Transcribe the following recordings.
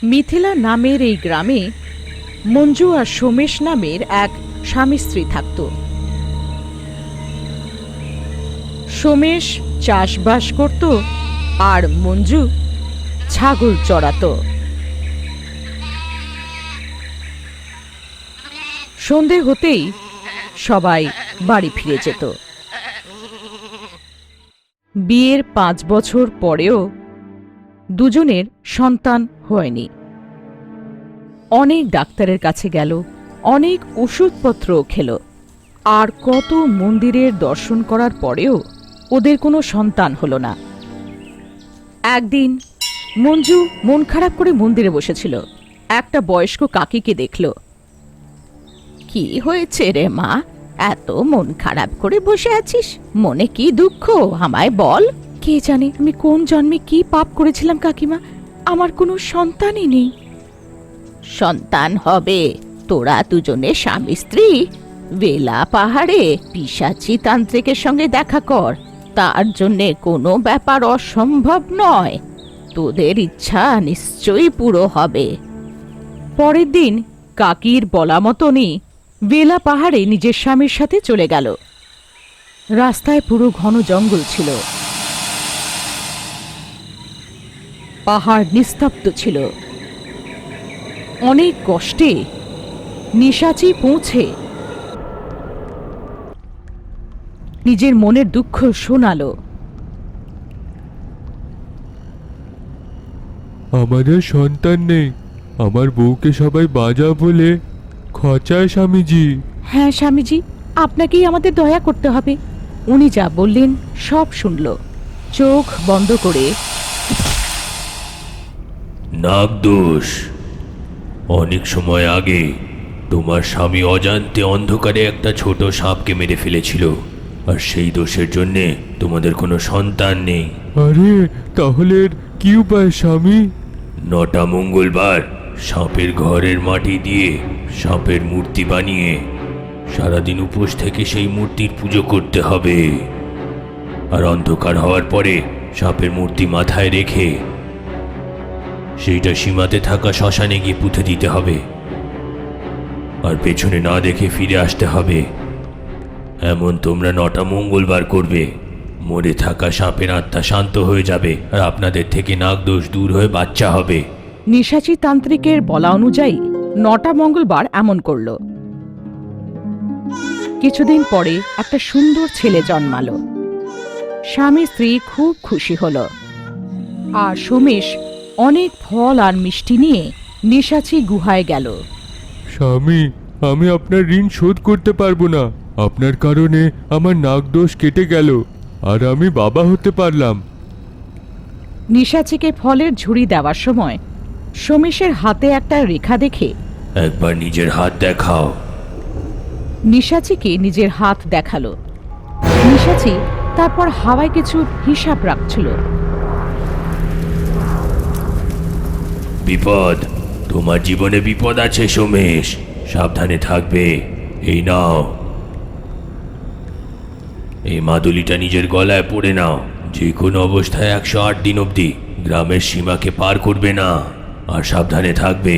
মিথিলা নামের এই গ্রামে মঞ্জু আর সোমেশ নামের এক স্বামী স্ত্রী থাকত। সোমেশ চাষবাস করত আর মঞ্জু ছাগল চড়াত। সন্ধে হতেই সবাই বাড়ি ফিরে যেত। বিয়ের 5 বছর পরেও দুজনের সন্তান হয়নি। অনেক ডাক্তারের কাছে গেল, অনেক ওষুধপত্র খেল, আর কত মন্দিরের দর্শন করার পরেও ওদের কোনো সন্তান হলো না। একদিন মঞ্জু মন খারাপ করে মন্দিরে বসেছিল। একটা বয়স্ক কাকিকে দেখল। কি হয়েছে রে মা, এত মন খারাপ করে বসে আছিস? মনে কি দুঃখ আমায় বল। কে জানে আমি কোন জন্মে কি পাপ করেছিলাম কাকিমা, আমার কোনো সন্তানই নেই। সন্তান হবে, তোরা দুজনে স্বামী স্ত্রী বেলা পাহাড়ে পিশাচী তান্ত্রিকের সঙ্গে দেখা কর, তার জন্যে কোনো ব্যাপার অসম্ভব নয়, তোদের ইচ্ছা নিশ্চয়ই পুরো হবে। পরের দিন কাকির বলা মতনই বেলা পাহাড়ে নিজের স্বামীর সাথে চলে গেল। রাস্তায় পুরো ঘন জঙ্গল ছিল, পাহাড় নিস্তব্ধ ছিল। অনেক কষ্টে নিশাচি পৌঁছে নিজের মনের দুঃখ শোনালো। আমাদের সন্তান নেই, আমার বউকে সবাই বাজা বলে খচায় স্বামীজি। হ্যাঁ স্বামীজি, আপনাকেই আমাদের দয়া করতে হবে। উনি যা বললেন সব শুনল। চোখ বন্ধ করে নাগদোষ, অনেক সময় আগে তোমার স্বামী অজান্তে অন্ধকারে একটা ছোট সাপকে মেরে ফেলেছিল, আর সেই দোষের জন্যে তোমাদের কোনো সন্তান নেই। আরে তাহলে এর কি উপায় স্বামী? 9টা মঙ্গলবার সাপের ঘরের মাটি দিয়ে সাপের মূর্তি বানিয়ে সারাদিন উপোস থেকে সেই মূর্তির পুজো করতে হবে। আর অন্ধকার হওয়ার পরে সাপের মূর্তি মাথায় রেখে সেইটা সীমাতে থাকা শ্মশানে গিয়ে পুঁতে দিতে হবে, আর পেছনে না দেখে ফিরে আসতে হবে। এমন তোমরা 9টা মঙ্গলবার করবে, মরে থাকা সাপের আত্মা শান্ত হয়ে যাবে, আর আপনাদের থেকে নাগদোষ দূর হয়ে বাচ্চা হবে। নিশাচী তান্ত্রিকের বলা অনুযায়ী 9টা মঙ্গলবার এমন করল। কিছুদিন পরে একটা সুন্দর ছেলে জন্মালো। স্বামী স্ত্রী খুব খুশি হল, আর সোমেশ অনেক ফল আর মিষ্টি নিয়ে নিশাচী গুহায় গেল। স্বামী, আমি আপনার ঋণ শোধ করতে পারবো না। আপনার কারণে আমার নাগদোষ কেটে গেল, আর আমি বাবা হতে পারলাম। নিশাচীকে ফলের ঝুড়ি দেওয়ার সময় সোমেশের হাতে একটা রেখা দেখে একবার নিজের হাত দেখাও। নিশাচীকে নিজের হাত দেখালো। নিশাচী তারপর হাওয়ায় কিছু হিসাব রাখছিল। বিপদ, তোমার জীবনে বিপদ আছে সোমেশ, সাবধানে থাকবে। এই নাও, এই মাদুলিটা নিজের গলায় পরে নাও। যে কোনো অবস্থায় 108 দিন অবধি গ্রামের সীমাকে পার করবে না, আর সাবধানে থাকবে।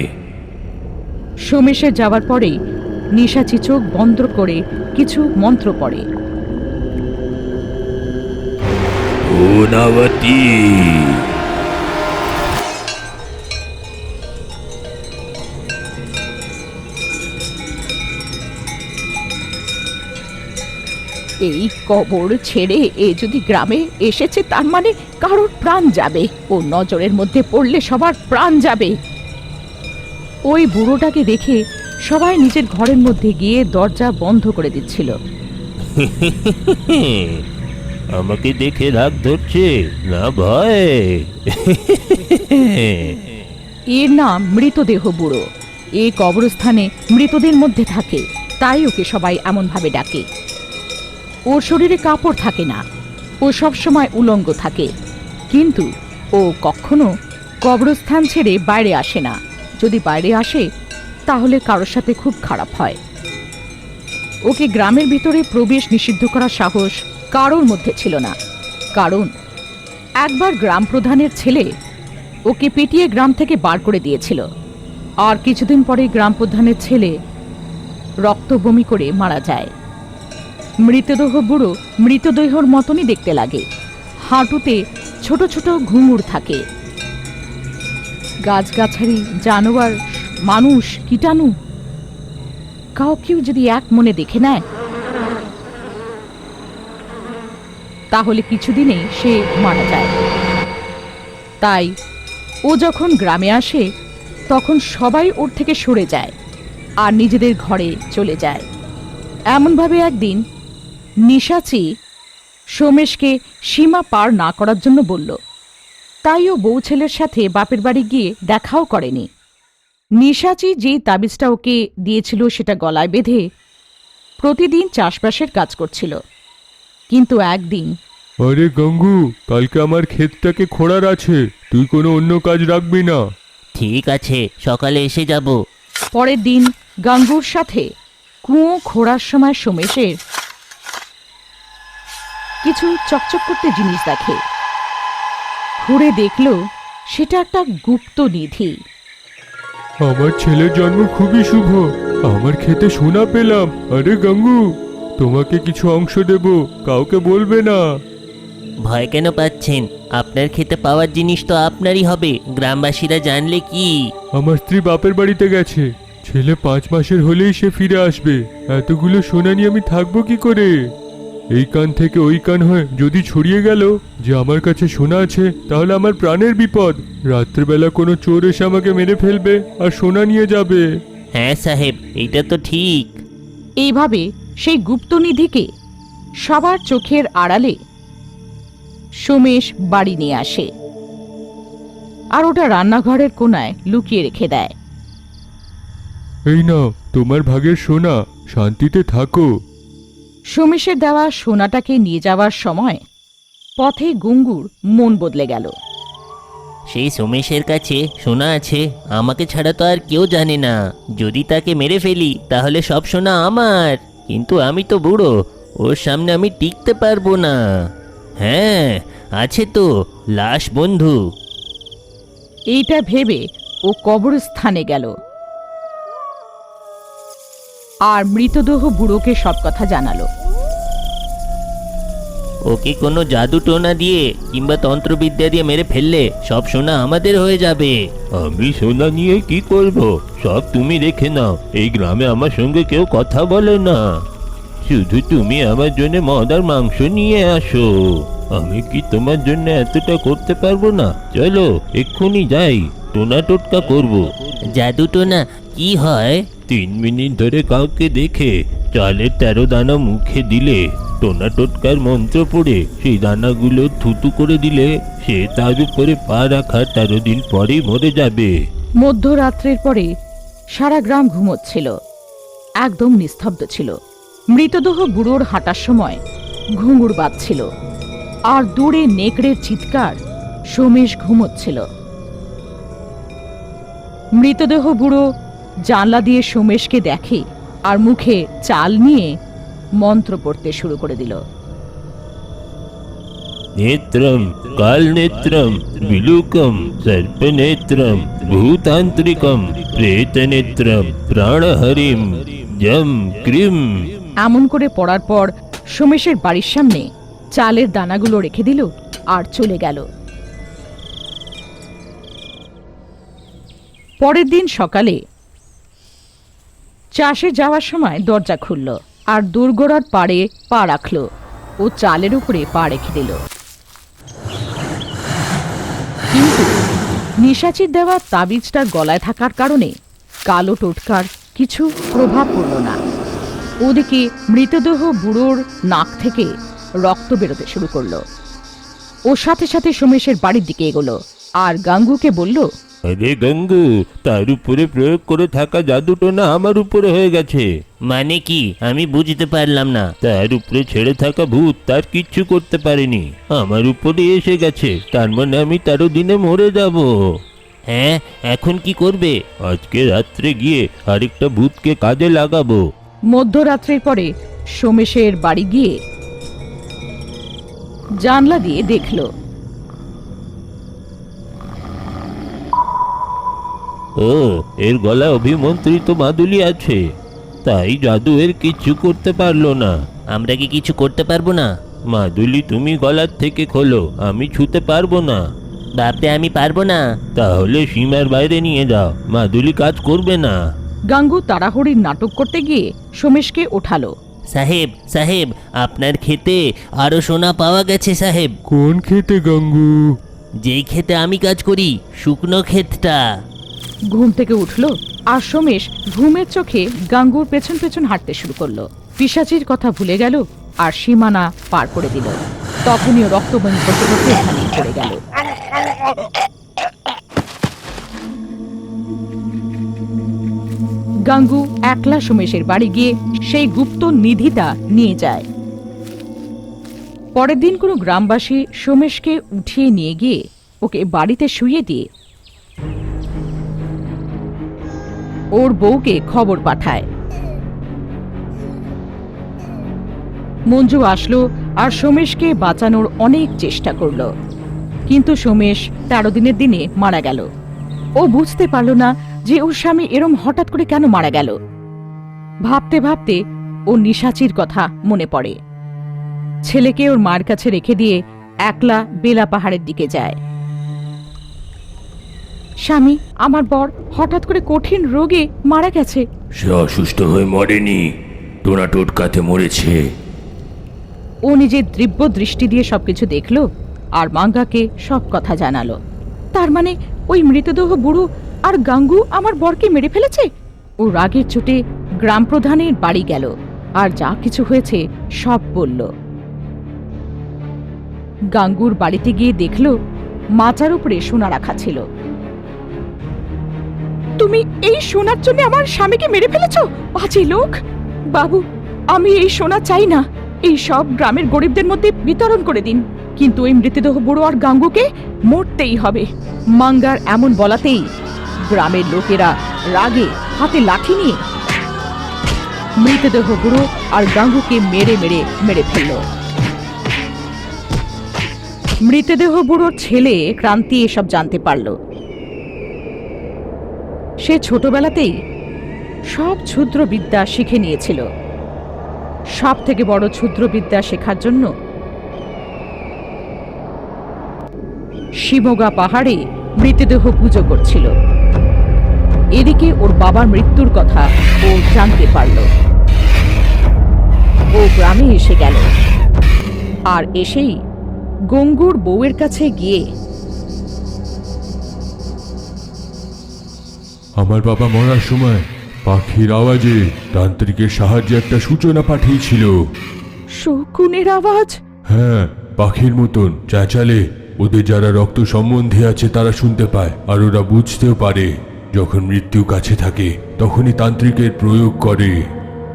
সোমেশের যাওয়ার পরেই নিশাচী চোখ বন্ধ করে কিছু মন্ত্র পড়ে। ও নাবতী, এই কবর ছেড়ে এ যদি গ্রামে এসেছে, তার মানে কারোর প্রাণ যাবে। ও নজরের মধ্যে পড়লে সবার প্রাণ যাবে। ওই বুড়োটাকে দেখে সবাই নিজের ঘরের মধ্যে গিয়ে দরজা বন্ধ করে দিচ্ছিল। আমাকে দেখে রাগ ধরছে না ভয়? এর নাম মৃতদেহ বুড়ো। এ কবরস্থানে মৃতদের মধ্যে থাকে, তাই ওকে সবাই এমনভাবে ডাকে। ওর শরীরে কাপড় থাকে না, ও সবসময় উলঙ্গ থাকে, কিন্তু ও কখনো কবরস্থান ছেড়ে বাইরে আসে না। যদি বাইরে আসে তাহলে কারোর সাথে খুব খারাপ হয়। ওকে গ্রামের ভিতরে প্রবেশ নিষিদ্ধ করার সাহস কারোর মধ্যে ছিল না, কারণ একবার গ্রাম প্রধানের ছেলে ওকে পিটিয়ে গ্রাম থেকে বার করে দিয়েছিল। আর কিছুদিন পরে গ্রাম প্রধানের ছেলে রক্ত বমি করে মারা যায়। মৃতদেহ বুড়ো মৃতদেহর মতনই দেখতে লাগে। হাঁটুতে ছোট ছোট ঘুঙুর থাকে। গাছগাছালি, জানোয়ার, মানুষ, কীটাণু কাউকেও যদি এক মনে দেখে নেয় তাহলে কিছুদিনেই সে মারা যায়। তাই ও যখন গ্রামে আসে তখন সবাই ওর থেকে সরে যায় আর নিজেদের ঘরে চলে যায়। এমনভাবে একদিন নিশাচি সোমেশকে সীমা পার না করার জন্য বলল। তাই ও বউ ছেলের সাথে বাপের বাড়ি গিয়ে দেখাও করেনি। নিশাচি যে তাবিজটা ওকে দিয়েছিল সেটা গলায় বেঁধে প্রতিদিন চাষবাসের কাজ করছিল। কিন্তু একদিন, আরে গঙ্গু, কালকে আমার ক্ষেতটাকে খোঁড়ার আছে, তুই কোনো অন্য কাজ রাখবি না। ঠিক আছে, সকালে এসে যাব। পরের দিন গাঙ্গুর সাথে কুয়ো খোঁড়ার সময় সোমেশের কিছু চকচক করতে জিনিস দেখে। ঘুরে দেখল সেটা একটা গুপ্ত নিধি। আমার ছেলের জন্ম খুবই শুভ, আমার খেতে সোনা পেলাম। আরে গঙ্গু, তোমাকে কিছু অংশ দেব, কাউকে বলবে না। ভয় কেন পাচ্ছেন? আপনার খেতে পাওয়ার জিনিস তো আপনারই হবে, গ্রামবাসীরা জানলে কি? আমার স্ত্রী বাপের বাড়িতে গেছে, ছেলে 5 মাসের হলেই সে ফিরে আসবে। এতগুলো সোনা নিয়ে আমি থাকবো কি করে? এই কান থেকে ওই কান হয়ে যদি ছড়িয়ে গেল যে আমার কাছে সোনা আছে, তাহলে আমার প্রাণের বিপদ। রাত্রেবেলা কোনো চোর এসে আমাকে মেরে ফেলবে আর সোনা নিয়ে যাবে। হ্যাঁ সাহেব, এইটা তো ঠিক। এইভাবে সেই গুপ্ত নিধিকে সবার চোখের আড়ালে সোমেশ বাড়ি নিয়ে আসে আর ওটা রান্নাঘরের কোণায় লুকিয়ে রেখে দেয়। এই নাও তোমার ভাগের সোনা, শান্তিতে থাকো। সোমেশের দেওয়া সোনাটাকে নিয়ে যাওয়ার সময় পথে গুঙ্গুর মন বদলে গেল। সেই সোমেশের কাছে সোনা আছে, আমাকে ছাড়া তো আর কেউ জানে না। যদি তাকে মেরে ফেলি তাহলে সব সোনা আমার। কিন্তু আমি তো বুড়ো, ওর সামনে আমি টিকতে পারবো না। হ্যাঁ, আছে তো লাশ বন্ধু। এইটা ভেবে ও কবরস্থানে গেল আর মৃতদেহ বুড়োকে সব কথা জানালো। ওকে কোনো জাদু টোনা দিয়ে কিংবা তন্ত্রবিদ্যা দিয়ে মেরে ফেললে সব সোনা আমাদের হয়ে যাবে। আমি সোনা নিয়ে কি করব? সব তুমি রেখে নাও। এই গ্রামে আমার সঙ্গে কেউ কথা বলে না। শুধু তুমি আমার জন্য মদ আর মাংস নিয়ে আসো। আমি কি তোমার জন্য এতটা করতে পারবো না? চলো এক্ষুনি যাই, টোনা টোটকা করব। জাদু টোনা কি হয়? 3 মিনিট ধরে কাউকে দেখে চালের 13 দানা মুখে দিলে, টোনা টোটকার মন্ত্র পড়ে সেই দানাগুলো থুতু করে দিলে সে তার উপরে পা রাখার 13 দিন পরেই মরে যাবে। মধ্যরাত্রের পরে সারা গ্রাম ঘুমোচ্ছিল, একদম নিস্তব্ধ ছিল। মৃতদেহ বুড়োর হাঁটার সময় ঘুঙুর বাজছিল আর দূরে নেকড়ের চিৎকার। সোমেশ ঘুমোচ্ছিল। মৃতদেহ বুড়ো জানলা দিয়ে সোমেশকে দেখে আর মুখে চাল নিয়ে মন্ত্র পড়তে শুরু করে দিল। नेत्रम काल नेत्रम विलुकम सर्प नेत्रम भूतांत्रिकम प्रेत नेत्रम प्राणहरिम जम क्रीम। এমন করে পড়ার পর সোমেশের বাড়ির সামনে চালের দানাগুলো রেখে দিল আর চলে গেল। পরের দিন সকালে চাষে যাওয়ার সময় দরজা খুলল আর দুর্গড়ার পাড়ে পা রাখল ও চালের উপরে পা রেখে দিল। কিন্তু নিশাচির দেওয়া তাবিজটার গলায় থাকার কারণে কালো টোটকার কিছু প্রভাব পড়ল না। ওদিকে মৃতদেহ বুড়োর নাক থেকে রক্ত বেরোতে শুরু করলো। ও সাথে সাথে সোমেশের বাড়ির দিকে এগোলো আর গাঙ্গুকে বলল, আরে গঙ্গু, তার উপরে প্রয়োগ করে থাকা জাদুটোনা আমার উপরে হয়ে গেছে। মানে কি? আমি বুঝতে পারলাম না। তার উপরে ছেড়ে থাকা ভূত তার কিচ্ছু করতে পারেনি, আমার উপরে এসে গেছে। তার মানে আমি 13 দিনে মরে যাব। হ্যাঁ, এখন কি করবে? আজকে রাত্রে গিয়ে আরেকটা ভূতকে কাজে লাগাবো। মধ্যরাত্রের পরে সোমেশের বাড়ি গিয়ে জানলা দিয়ে দেখল ও, এর গলায় অভিমন্ত্রিত মাদুলি আছে, তাই জাদু এর কিছু করতে পারলো না। আমরা কি কিছু করতে পারবো না? মাদুলি তুমি গলার থেকে খোলো, আমি ছুতে পারবো না। বাপরে, আমি পারবো না। তাহলে সীমার বাইরে নিয়ে যাও, মাদুলি কাজ করবে না। গাঙ্গু তাড়াহুড়ির নাটক করতে গিয়ে সোমেশকে ওঠালো। সাহেব সাহেব, আপনার ক্ষেতে আরো সোনা পাওয়া গেছে সাহেব। কোন খেতে গাঙ্গু? যেই ক্ষেতে আমি কাজ করি, শুকনো ক্ষেতটা। ঘুম থেকে উঠলো আর সোমেশ ঘুমের চোখে গাঙ্গুর পেছন পেছন হাঁটতে শুরু করলো। পিশাচির কথা ভুলে গেল আর সীমানা পার করে দিল। তখনই রক্তবমি করতে করতে এখানে পড়ে গেল। গাঙ্গু একলা সোমেশের বাড়ি গিয়ে সেই গুপ্ত নিধিটা নিয়ে যায়। পরের দিন কোনো গ্রামবাসী সোমেশকে উঠিয়ে নিয়ে গিয়ে ওকে বাড়িতে শুইয়ে দিয়ে ওর বউকে খবর পাঠায়। মঞ্জু আসলো আর সোমেশকে বাঁচানোর অনেক চেষ্টা করলো, কিন্তু সোমেশ 13 দিনের দিনে মারা গেল। ও বুঝতে পারল না যে ওর স্বামী এরম হঠাৎ করে কেন মারা গেল। ভাবতে ভাবতে ও নিশাচির কথা মনে পড়ে। ছেলেকে ওর মার কাছে রেখে দিয়ে একলা বেলা পাহাড়ের দিকে যায়। স্বামী, আমার বর হঠাৎ করে কঠিন রোগে মারা গেছে। সে অসুস্থ হয়ে মরেনি, টোনা টোটকাতে মরেছে। ও নিজের দিব্য দৃষ্টি দিয়ে সবকিছু দেখলো আর মাঙ্গাকে সব কথা জানালো। তার মানে ওই মৃতদেহ বুড়ো আর গাঙ্গু আমার বরকে মেরে ফেলেছে। ও রাগের চোটে গ্রাম প্রধানের বাড়ি গেল আর যা কিছু হয়েছে সব বলল। গাঙ্গুর বাড়িতে গিয়ে দেখলো মাচার উপরে সোনা রাখা ছিল। তুমি এই সোনার জন্য আমার স্বামীকে মেরে ফেলেছো, বাজে লোক। বাবু, আমি এই সোনা চাই না। এই সব গ্রামের গরিবদের মধ্যে বিতরণ করে দিন, কিন্তু ওই মৃতদেহ বুড়ো আর গাঙ্গুকে মরতেই হবে। মাঙ্গার এমন বলাতেই গ্রামের লোকেরা রাগে হাতে লাঠি নিয়ে মৃতদেহ বুড়ো আর গাঙ্গুকে মেরে মেরে মেরে ফেলল। মৃতদেহ বুড়োর ছেলে ক্রান্তি এসব জানতে পারল। সে ছোটবেলাতেই সব ক্ষুদ্রবিদ্যা শিখে নিয়েছিল। সব থেকে বড় ক্ষুদ্রবিদ্যা শেখার জন্য শিমোগা পাহাড়ে মৃতদেহ পুজো করছিল। এদিকে ওর বাবার মৃত্যুর কথা ও জানতে পারল। ও গ্রামে এসে গেল আর এসেই গঙ্গুর বউয়ের কাছে গিয়ে, আমার বাবা মরার সময় পাখির আওয়াজে তান্ত্রিকের সাহায্যে একটা সূচনা পাঠিয়েছিল। শকুনের আওয়াজ? হ্যাঁ, পাখির মতন চেঁচালে ওদের যারা রক্ত সম্বন্ধে আছে তারা শুনতে পায়, আর ওরা বুঝতেও পারে। যখন মৃত্যু কাছে থাকে তখনই তান্ত্রিকের প্রয়োগ করে।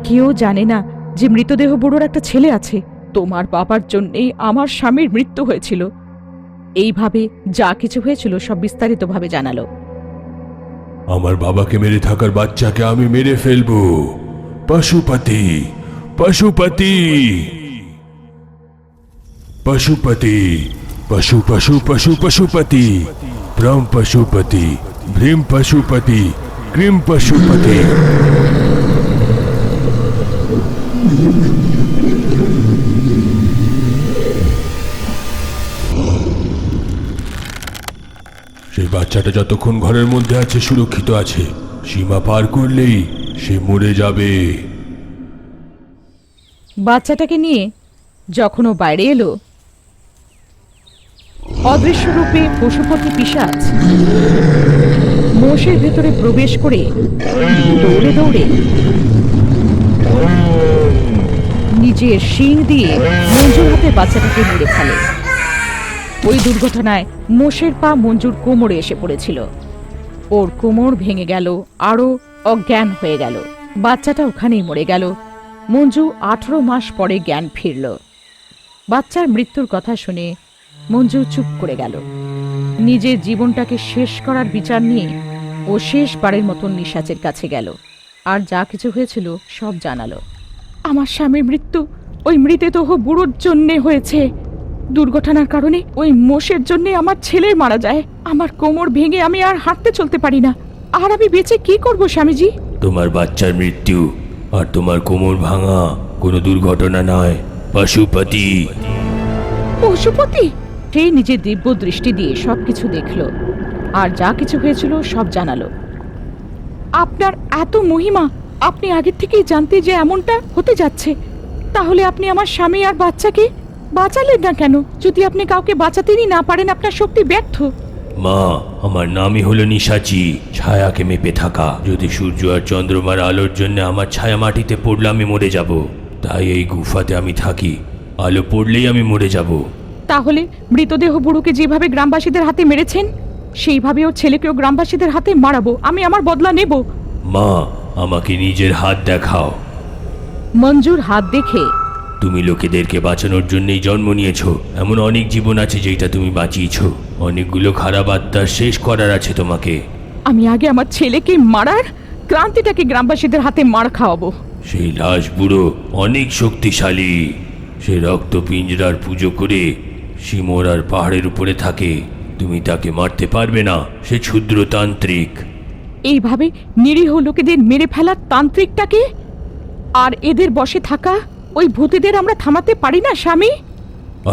কেউ জানে না যে মৃতদেহ বুড়োর একটা ছেলে আছে। তোমার বাবার জন্যেই আমার স্বামীর মৃত্যু হয়েছিল। এইভাবে যা কিছু হয়েছিল সব বিস্তারিতভাবে জানালো। আমার বাবাকে মেরে থাকার বাচ্চাকে আমি মেরে ফেলবো। পশুপতি, পশুপতি, পশুপতি, পশু পশু পশু পশুপতি, প্রম পশুপতি, ভ্রীম পশুপতি, ক্রিম পশুপতি। সেই বাচ্চাটা যতক্ষণ ঘরের মধ্যে আছে সুরক্ষিত আছে, সীমা পার করলেই সে মরে যাবে। বাচ্চাটাকে নিয়ে যখন ও বাইরে এলো, অদৃশ্য রূপে পশুপতি পিশাচ মোষের ভেতরে প্রবেশ করে দৌড়ে দৌড়ে নিজের শিং দিয়ে মঞ্জুর হাতে বাচ্চাটাকে মেরে ফেলে। ওই দুর্ঘটনায় মোষের পা মঞ্জুর কোমরে এসে পড়েছিল। ওর কোমর ভেঙে গেল, আরও অজ্ঞান হয়ে গেল। বাচ্চাটা ওখানেই মরে গেল। মঞ্জু 18 মাস পরে জ্ঞান ফিরল। বাচ্চার মৃত্যুর কথা শুনে মঞ্জু চুপ করে গেল। নিজের জীবনটাকে শেষ করার বিচার নিয়ে ও শেষবারের মতন নিশাচের কাছে গেল আর যা কিছু হয়েছিল সব জানালো। আমার স্বামীর মৃত্যু ওই মৃতদেহ বুড়োর জন্যে হয়েছে। দুর্ঘটনার কারণে ওই মোষের জন্যে আমার ছেলে মারা যায়। আমার কোমর ভেঙে আমি আর হাঁটতে চলতে পারি না। আর আমি বেঁচে কি করব স্বামীজি? তোমার বাচ্চার মৃত্যু আর তোমার কোমর ভাঙা কোনো দুর্ঘটনা নয়, পশুপতি। পশুপতি? সে নিজের দিব্য দৃষ্টি দিয়ে সবকিছু দেখলো আর যা কিছু হয়েছিল সব জানালো। আপনার এত মহিমা, আপনি আগের থেকেই জানতে যে এমনটা হতে যাচ্ছে, তাহলে আপনি আমার স্বামী আর বাচ্চাকে বাঁচালেন না কেন? যদি আপনি কাউকে বাঁচাতেই না পারেন, আপনার শক্তি ব্যর্থ। মা, আমার নামই হলো নিশাচি, ছায়াকে মেপে থাকা। যদি সূর্য আর চন্দ্রমার আলোর জন্য আমার ছায়া মাটিতে পড়লে আমি মরে যাব। তাই এই গুফাতে আমি থাকি, আলো পড়লেই আমি মরে যাব। তাহলে মৃতদেহ বুড়োকে যেভাবে গ্রামবাসীদের হাতে মেরেছেন, সেইভাবে ওর ছেলেকেও গ্রামবাসীদের হাতে মারাবো। আমি আমার বদলা নেব। মা, আমাকে নিজের হাত দেখাও। মঞ্জুর হাত দেখে, তুমি লোকেদেরকে বাঁচানোর জন্যই জন্ম নিয়েছো। এমন অনেক জীবন আছে যেটা তুমি বাঁচিয়েছো। অনেকগুলো খারাপ আত্মার শেষ করার আছে তোমাকে। আমি আগে আমার ছেলেকে মারার ক্রান্তিটাকে গ্রামবাসীদের হাতে মার খাওয়াবো। সেই লাশ বুড়ো অনেক শক্তিশালী। সে রক্ত পিঞ্জরার পুজো করে শিমর আর পাহাড়ের উপরে থাকে। তুমি তাকে মারতে পারবে না, সে ক্ষুদ্রতান্ত্রিক। এইভাবে নিরীহ লোকেদের মেরে ফেলার তান্ত্রিকটাকে আর এদের বসে থাকা ওই ভূতেদের আমরা থামাতে পারি না স্বামী?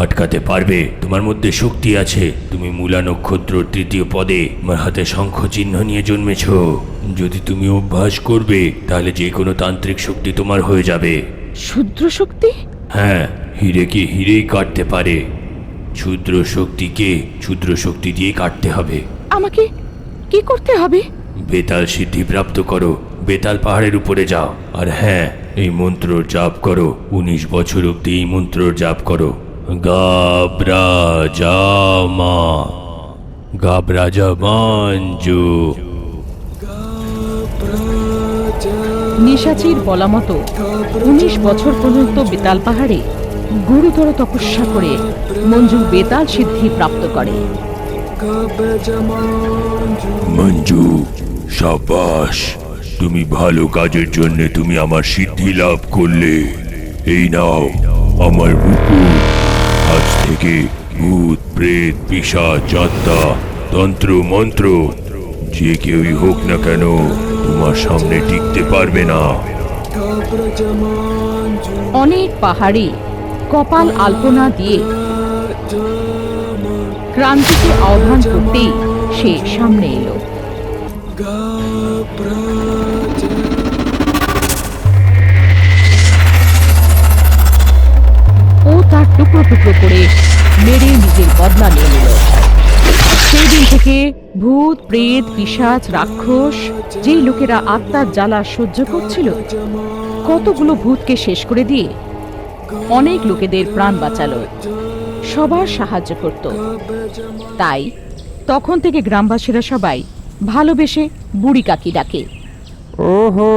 আটকাতে পারবে, তোমার মধ্যে শক্তি আছে। তুমি মূলা নক্ষত্র তৃতীয় পদে আমার হাতে শঙ্খ চিহ্ন নিয়ে জন্মেছ। যদি তুমি অভ্যাস করবে তাহলে যে কোনো তান্ত্রিক শক্তি তোমার হয়ে যাবে। ক্ষুদ্র শক্তি? হ্যাঁ, হিরেকে হিরেই কাটতে পারে। ক্ষুদ্র শক্তিকে ক্ষুদ্র শক্তি দিয়ে কাটতে হবে। আমাকে কি করতে হবে? বেতাল সিদ্ধি প্রাপ্ত করো, বেতাল পাহাড়ের উপরে যাও। আর হ্যাঁ, এই মন্ত্র জাপ করো। 19 বছর অব্দি এই মন্ত্র জাপ করো। গাব্রাজামা গাব্রাজামাঞ্জু। নিশাচির বলা মতো 19 বছর পর্যন্ত বেতাল পাহাড়ে গুরুতর তপস্যা করে মঞ্জু বেতাল সিদ্ধি প্রাপ্ত করে। মঞ্জু, সাবাস, তুমি ভালো কাজের জন্য তুমি আমার সিদ্ধি লাভ করলে। এই নাও আমার মুকুট। আজ থেকে ভূত, প্রেত, পিশাচ, আত্মা, তন্ত্র মন্ত্র যে কেউই হোক না কেন তোমার সামনে টিকতে পারবে না। অনেক পাহাড়ি কপাল আলপনা দিয়ে ক্রান্তিকে আহ্বান করতেই সে সামনে এলো। ও তার টুকরো টুকরো করে মেরে নিজের বদলা নিয়ে নিল। সেই দিন থেকে ভূত, প্রেত, পিশাচ, রাক্ষস, যেই লোকেরা আত্মার জ্বালা সহ্য করছিল, কতগুলো ভূতকে শেষ করে দিয়ে অনেক লোকেদের প্রাণ বাঁচালো, সবার সাহায্য করত। তাই তখন থেকে গ্রামবাসীরা সবাই ভালোবেসে বুড়ি কাকি ডাকে। ওহো,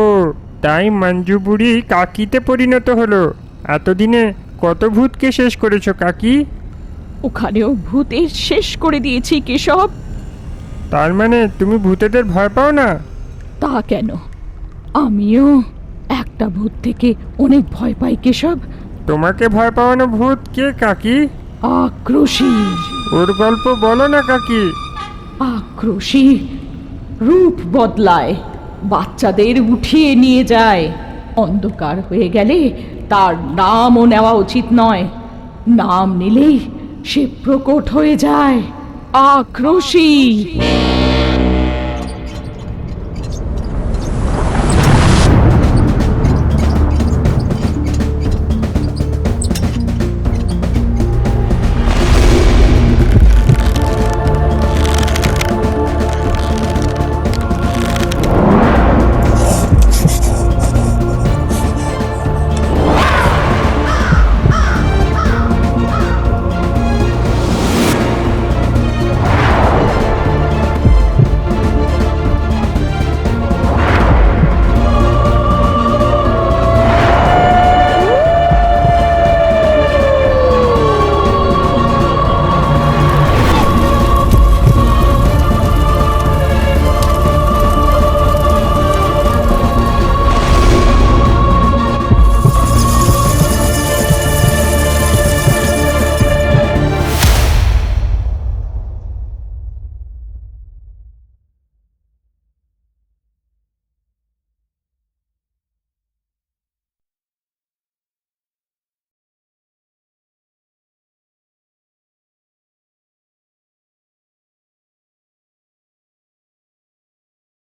তাই মঞ্জু বুড়ি কাকিতে পরিণত হলো। এতদিনে কত ভূতকে শেষ করেছো কাকি? ওখানেও ভূতের শেষ করে দিয়েছি কেশব। তার মানে তুমি ভূতেদের ভয় পাও না? তা কেন, আমিও একটা ভূত থেকে অনেক ভয় পাই কেশব। তোমাকে ভয় পাওয়ানো ভূত কে কাকি? আক্রোশী। ওর গল্প বলো না কাকি। আক্রোশী রূপ বদলায়, বাচ্চাদের উঠিয়ে নিয়ে যায়। অন্ধকার হয়ে গেলে তার নামও নেওয়া উচিত নয়। নাম নিলেই সে প্রকট হয়ে যায়। আক্রোশী।